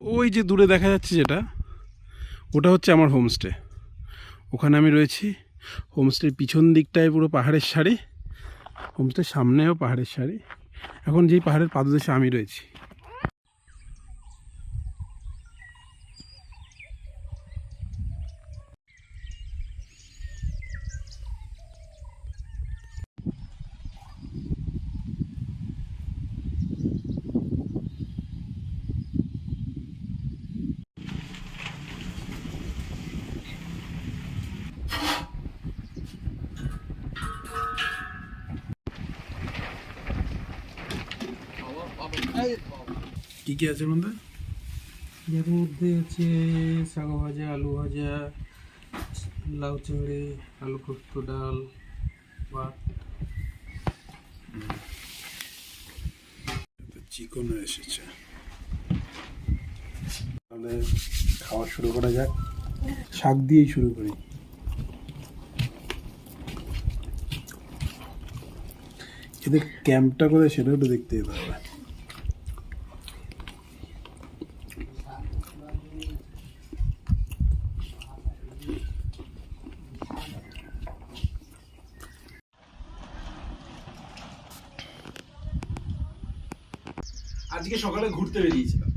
ওই যে দূরে দেখা যাচ্ছে যেটা, ওটা হচ্ছে আমার হোমস্টে। ওখানে আমি রয়েছি। হোমস্টের পিছন দিকটায় পুরো পাহাড়ের সারি, হোমস্টের সামনেও পাহাড়ের সারি। এখন যেই পাহাড়ের পাদদেশে আমি রয়েছি। কি কি আছে বন্ধু? এর মধ্যে আছে শাক ভাজা, আলু ভাজা, লাউ চিংড়ি, আলু পোস্ত, ডাল, ভাত। চিকেনও এসেছে। তাহলে খাওয়া শুরু করা যাক। শাক দিয়েই শুরু করি। এদের ক্যাম্পটা করে সেটাও তো দেখতে যেতে হবে। আজকে সকালে ঘুরতে বেরিয়েছিলাম।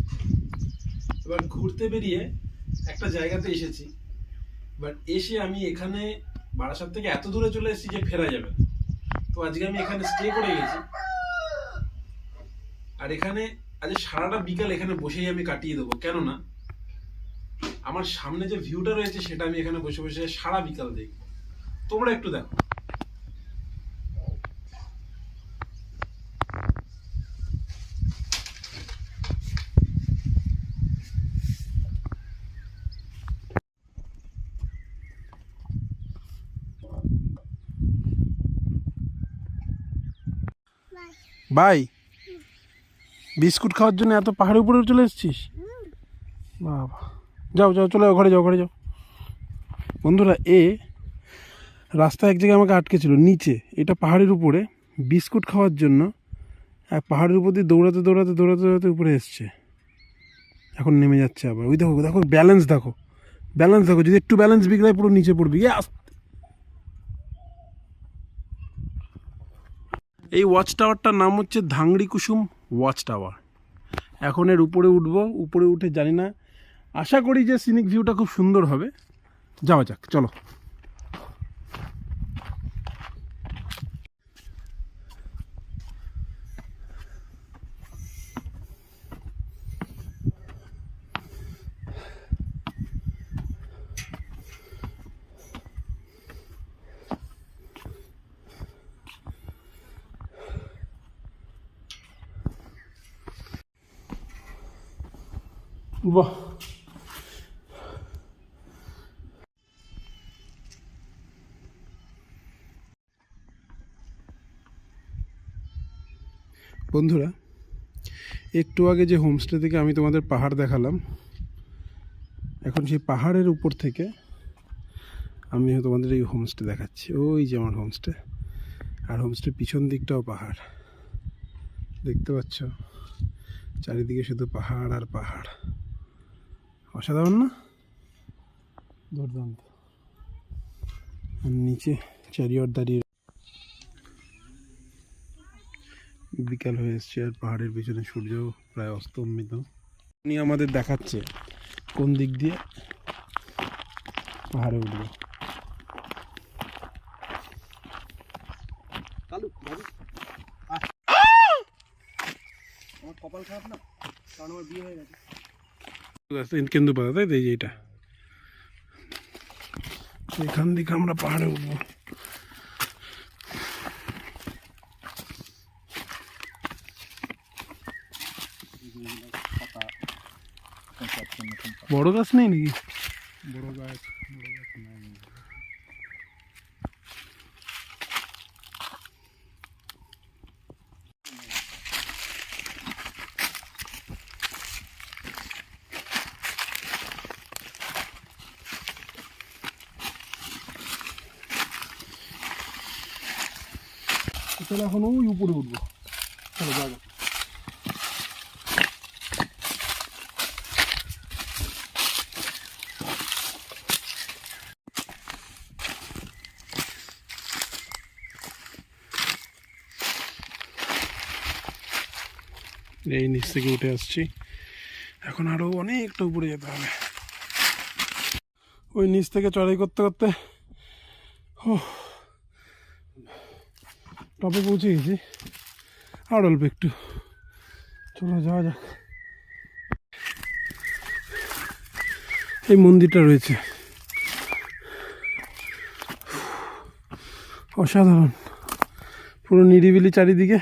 এবার ঘুরতে বেরিয়ে একটা জায়গাতে এসেছি। বাট এসে আমি এখানে বারাসাত থেকে এত দূরে চলে এসেছি যে ফেরা যাবে না। তো আজকে আমি এখানে স্টে করে গেছি। আর এখানে আজ সারাটা বিকাল এখানে বসেই আমি কাটিয়ে দেবো। কেননা আমার সামনে যে ভিউটা রয়েছে সেটা আমি এখানে বসে বসে সারা বিকাল দেখবো। তোমরা একটু দেখো। ভাই, বিস্কুট খাওয়ার জন্য এত পাহাড়ের উপরে চলে এসেছিস? বাবা, যাও যাও, চলে যাও, ঘরে যাও, ঘরে যাও। বন্ধুরা, রাস্তায় এক জায়গায় আমাকে আটকে ছিল নিচে, এটা পাহাড়ের উপরে, বিস্কুট খাওয়ার জন্য। পাহাড়ের উপর দিয়ে দৌড়াতে দৌড়াতে দৌড়াতে দৌড়াতে উপরে এসছে। এখন নেমে যাচ্ছে আবার। ওই দেখো দেখো, ব্যালেন্স দেখো, ব্যালেন্স দেখো। যদি একটু ব্যালেন্স বিগড়ায় পুরো নিচে পড়বি। এই ওয়াচ টাওয়ারটার নাম হচ্ছে ধাংড়ি কুসুম ওয়াচ টাওয়ার। এখন এর উপরে উঠবো। উপরে উঠে জানি না, আশা করি যে সিনিক ভিউটা খুব সুন্দর হবে। যাওয়া যাক, চলো। বাহ, বন্ধুরা, একটু আগে যে হোমস্টে থেকে আমি তোমাদের পাহাড় দেখালাম, এখন সেই পাহাড়ের উপর থেকে আমি তোমাদের এই হোমস্টে দেখাচ্ছি। ওই যে আমার হোমস্টে, আর হোমস্টের পিছন দিকটাও পাহাড়। দেখতে পাচ্ছ, চারিদিকে শুধু পাহাড় আর পাহাড়। অসাধারণ না? দুর্দান্ত। আর নিচে চ্যারিয়ট দাঁড়িয়ে। বিকাল হয়ে এসছে আর পাহাড়ের পিছনে সূর্য প্রায় অস্তমিত। উনি আমাদের দেখাচ্ছে কোন দিক দিয়ে পাহাড়ে উঠবে। আমার কপাল খারাপ না, কারণ আমার বিয়ে হয়ে গেছে। কেন্দু পাতা, তাই তো? এই যে এটা, এখান থেকে আমরা পাহাড়ে উঠবো। বড় গাছ নেই নাকি? বড় গাছ নাই। চলো এখন ওই উপরে উঠবো। চলো যাবো। এই নিচ থেকে উঠে আসছি, এখন আরও অনেকটা উপরে যেতে হবে। ওই নিচ থেকে চড়াই করতে করতে টপে পৌঁছে গেছি, আর অল্প একটু, চলো যাওয়া যাক। এই মন্দিরটা রয়েছে, অসাধারণ, পুরো নিরিবিলি চারিদিকে।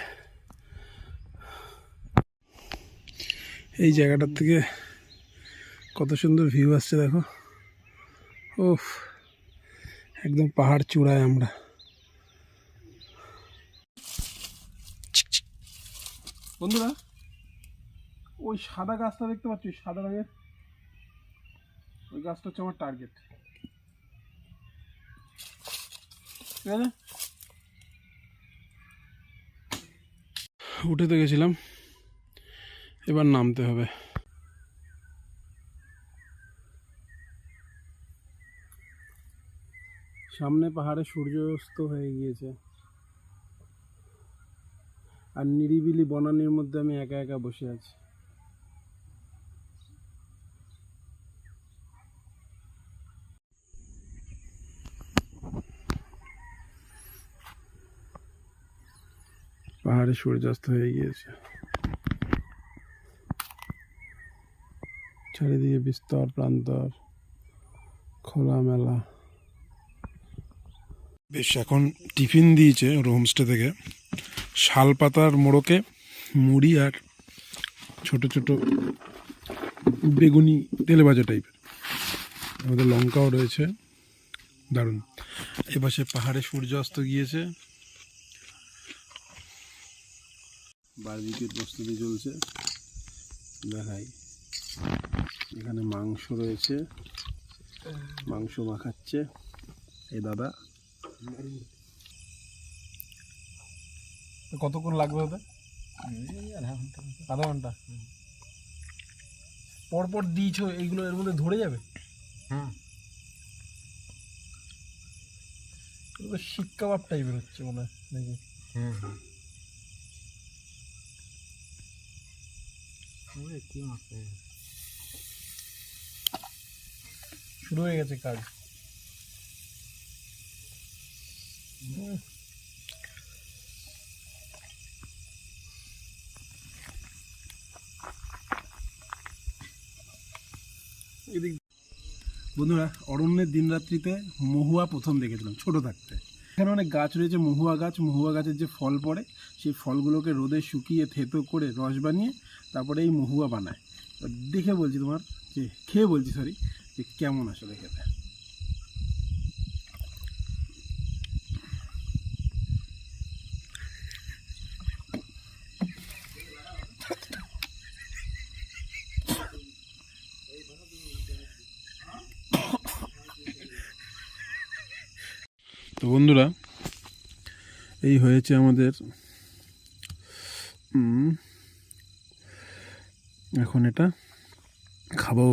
এই জায়গাটার থেকে কত সুন্দর ভিউ আসছে দেখো। ওফ, একদম পাহাড় চূড়ায় আমরা। বন্ধুরা, ওই সাদা গাছটা দেখতে পাচ্ছি, সাদা রঙের ওই গাছটা হচ্ছে আমার টার্গেট, ঠিক আছে? উঠে তো গেছিলাম, এবার নামতে হবে। সামনে পাহাড়ে সূর্যাস্ত হয়ে গিয়েছে, আর নিরিবিলি বনানীর মধ্যে আমি একা একা বসে আছি। পাহাড়ে সূর্যাস্ত হয়ে গিয়েছে, চারিদিকে বিস্তর প্রান্তর, খোলামেলা। বেশ, এখন টিফিন দিয়েছে ওর হোমস্টে থেকে, শাল পাতার মোড়কে মুড়ি আর ছোট ছোট বেগুনি তেলে ভাজা টাইপের, আমাদের লঙ্কাও রয়েছে, দারুণ। এপাশে পাহাড়ে সূর্য অস্ত গিয়েছে, বারবিকিউর প্রস্তুতি চলছে, দেখাই। এখানে মাংস রয়েছে, মাংস মাখাচ্ছে এই দাদা। কতক্ষণ লাগবে ওতে? আধা ঘন্টা। পরপর দিয়েছ এইগুলো, এর মধ্যে ধরে যাবে? হ্যাঁ, শিক কাবাব টাইপের হচ্ছে মনে হয় নাকি? হ্যাঁ হ্যাঁ। কি মাছ শুরু হয়ে গেছে কাজ। বন্ধুরা, অরণ্যের দিনরাত্রিতে মহুয়া প্রথম দেখেছিলাম ছোট থাকতে। এখানে অনেক গাছ রয়েছে, মহুয়া গাছ। মহুয়া গাছের যে ফল পড়ে, সেই ফলগুলোকে রোদে শুকিয়ে থেতো করে রস বানিয়ে তারপরে এই মহুয়া বানায়। দেখে বলছি তোমার, যে খেয়ে বলছি সরি, যে কেমন আসলে খেতে। তো বন্ধুরা, এই হয়েছে আমাদের, এখন এটা খাবো।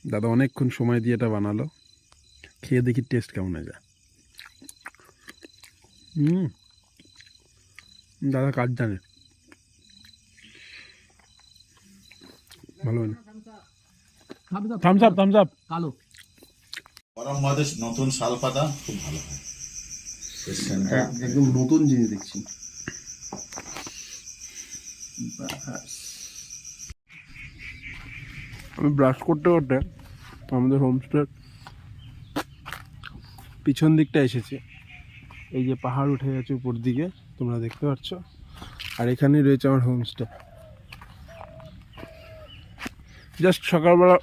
দাদা অনেকক্ষণ সময় দিয়ে এটা বানালো, খেয়ে দেখি টেস্ট কেমন হয়ে যায়। দাদা কাজ জানে, ভালো হয় না। Thumbs up, thumbs up. কালো গরম ভাতে নতুন শাল পাতা খুব ভালো হয়। একদম নতুন জিনিস দেখছি। আমি ব্রাশ করতে করতে আমাদের হোমস্টের পিছন দিকটা এসেছি। এই যে পাহাড় উঠে গেছে উপর দিকে, তোমরা দেখতে পাচ্ছ, আর এখানেই রয়েছে আমার হোমস্টে। জাস্ট সকালবেলা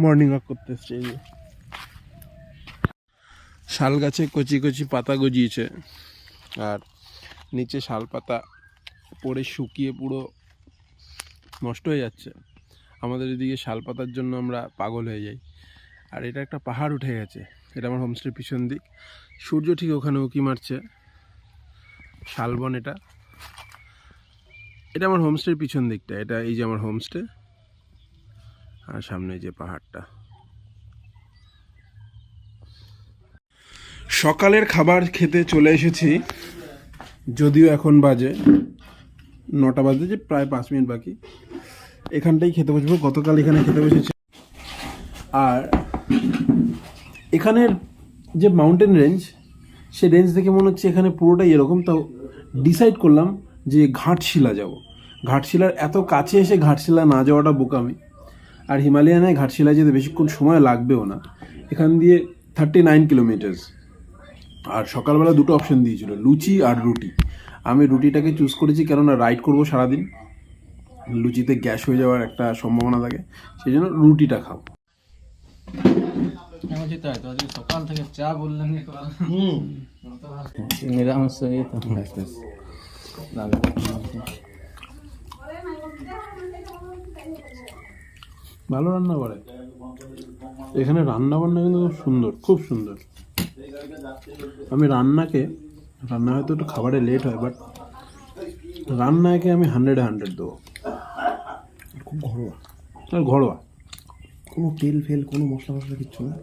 মর্নিং ওয়াক করতে এসছে। এই যে শাল গাছে কচি কচি পাতা গজিয়েছে, আর নিচে শাল পাতা পড়ে শুকিয়ে পুরো নষ্ট হয়ে যাচ্ছে। আমাদের এদিকে শাল পাতার জন্য আমরা পাগল হয়ে যাই। আর এটা একটা পাহাড় উঠে গেছে, এটা আমার হোমস্টের পিছন দিক। সূর্য ঠিক ওখানে উঁকি মারছে, শালবন এটা। এটা আমার হোমস্টের পিছন দিকটা, এটা এই যে আমার হোমস্টে, আর সামনে যে পাহাড়টা। সকালের খাবার খেতে চলে এসেছি, যদিও এখন বাজে 9টা বাজে, যে প্রায় 5 মিনিট বাকি। এখানটাই খেতে বসবো, গতকাল এখানে খেতে বসেছি। আর এখানের যে মাউন্টেন রেঞ্জ, সে রেঞ্জ দেখে মনে হচ্ছে এখানে পুরোটাই এরকম। তাও ডিসাইড করলাম যে ঘাটশিলা যাব। ঘাটশিলার এত কাছে এসে ঘাটশিলা না যাওয়াটা বোকামি। আর হিমালয়ানে ঘাটশিলায় যেতে বেশিক্ষণ সময় লাগবেও না, এখান দিয়ে 39 কিলোমিটার্স। আর সকালবেলা দুটো অপশন দিয়েছিল, লুচি আর রুটি। আমি রুটিটাকে চুজ করেছি, কেননা রাইড করবো সারাদিন, লুচিতে গ্যাস হয়ে যাওয়ার একটা সম্ভাবনা থাকে, সেই জন্য রুটিটা খাবো। সকাল থেকে চা বললেন নিরামিষ ভালো রান্না করে এখানে, রান্না বান্না কিন্তু খুব সুন্দর, খুব সুন্দর। আমি রান্না হয়তো একটু খাবারে লেট হয়, বাট রান্নাকে আমি 100-100 দেবো। খুব ঘরোয়া, আর ঘরোয়া, কোনো তেল ফেল কোনো মশলা কিচ্ছু না।